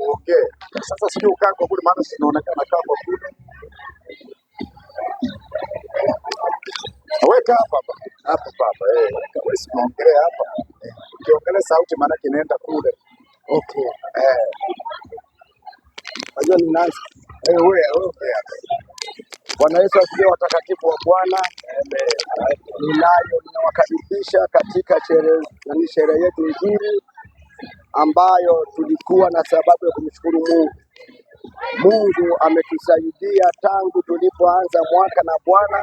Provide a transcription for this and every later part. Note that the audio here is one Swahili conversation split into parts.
tuongee. Sasa sijui ukaa kwa kule, maana sinaonekana kaa kwa kule. Weka hapa hapa hapa, wewe unaongelea hapa. Ukiongelea sauti maana inaenda kule. Okay. Unajua ni nani? Wewe. Bwana Yesu asifiwe, watakatifu wa Bwana. Ninawakaribisha katika sherehe yetu nzuri ambayo tulikuwa na sababu ya kumshukuru Mungu. Mungu ametusaidia tangu tulipoanza mwaka na Bwana.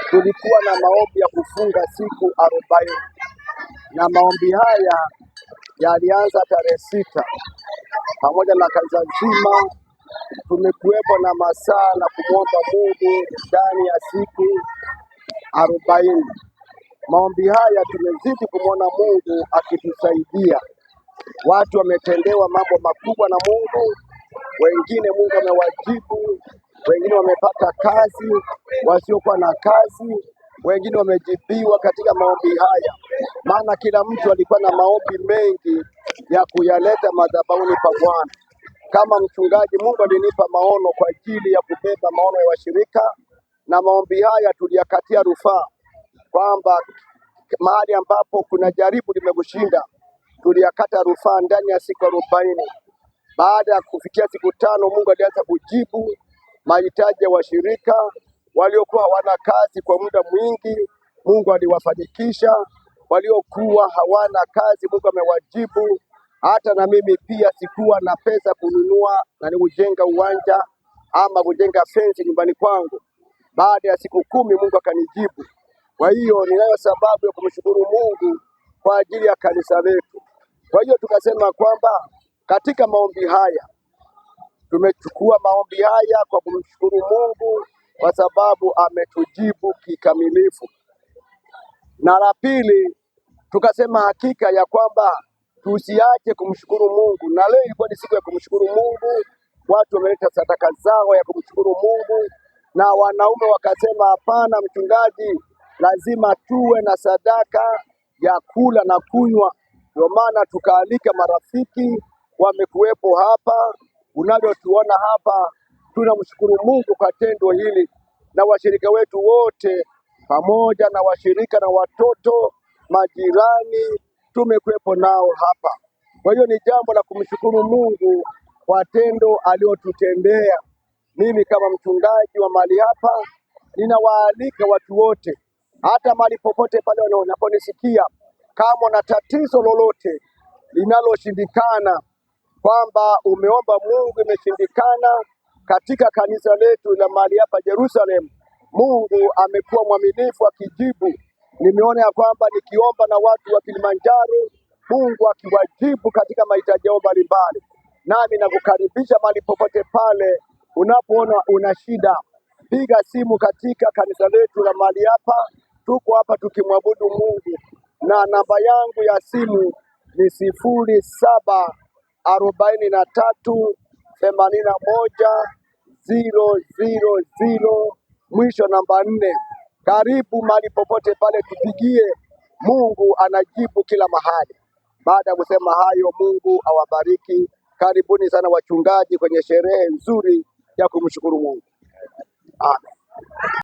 Tulikuwa na maombi ya kufunga siku 40 na maombi haya yalianza tarehe 6. Pamoja na kanisa nzima tumekuwepo na masaa na kumwomba Mungu ndani ya siku 40. Maombi haya tumezidi kumwona Mungu akitusaidia. Watu wametendewa mambo makubwa na Mungu, wengine Mungu amewajibu, wengine wamepata kazi, wasiokuwa na kazi, wengine wamejibiwa katika maombi haya. Maana kila mtu alikuwa na maombi mengi ya kuyaleta madhabahuni pa Bwana. Kama mchungaji, Mungu alinipa maono kwa ajili ya kubeba maono ya washirika, na maombi haya tuliyakatia rufaa kwamba mahali ambapo kuna jaribu limekushinda tuliyakata rufaa ndani ya siku 40. Baada ya kufikia siku 5, Mungu alianza kujibu mahitaji ya washirika waliokuwa hawana kazi kwa muda mwingi. Mungu aliwafanikisha. Waliokuwa hawana kazi, Mungu amewajibu. Hata na mimi pia sikuwa na pesa kununua na kujenga uwanja ama kujenga fence nyumbani kwangu. Baada ya siku 10 Mungu akanijibu. Kwa hiyo ninayo sababu ya kumshukuru Mungu kwa ajili ya kanisa letu. Kwa hiyo tukasema kwamba katika maombi haya tumechukua maombi haya kwa kumshukuru Mungu kwa sababu ametujibu kikamilifu. Na la pili, tukasema hakika ya kwamba tusiache kumshukuru Mungu, na leo ilikuwa ni siku ya kumshukuru Mungu. Watu wameleta sadaka zao ya kumshukuru Mungu, na wanaume wakasema hapana, mchungaji, lazima tuwe na sadaka ya kula na kunywa. Ndio maana tukaalika marafiki, wamekuwepo hapa. Unavyotuona hapa, tunamshukuru Mungu kwa tendo hili, na washirika wetu wote pamoja na washirika na watoto, majirani, tumekuwepo nao hapa. Kwa hiyo ni jambo la kumshukuru Mungu kwa tendo aliyotutendea. Mimi kama mchungaji wa mahali hapa, ninawaalika watu wote, hata mahali popote pale wanaponisikia, kama una tatizo lolote linaloshindikana, kwamba umeomba Mungu imeshindikana katika kanisa letu la mahali hapa Jerusalem, Mungu amekuwa mwaminifu akijibu. Nimeona ya kwamba nikiomba na watu wa Kilimanjaro, Mungu akiwajibu katika mahitaji yao mbalimbali. Nami nakukaribisha mahali popote pale unapoona una shida, piga simu katika kanisa letu la mahali hapa. Tuko hapa tukimwabudu Mungu, na namba yangu ya simu ni 0743810000 mwisho namba 4. Karibu mahali popote pale, tupigie. Mungu anajibu kila mahali. Baada ya kusema hayo, Mungu awabariki. Karibuni sana wachungaji kwenye sherehe nzuri ya kumshukuru Mungu. Amen.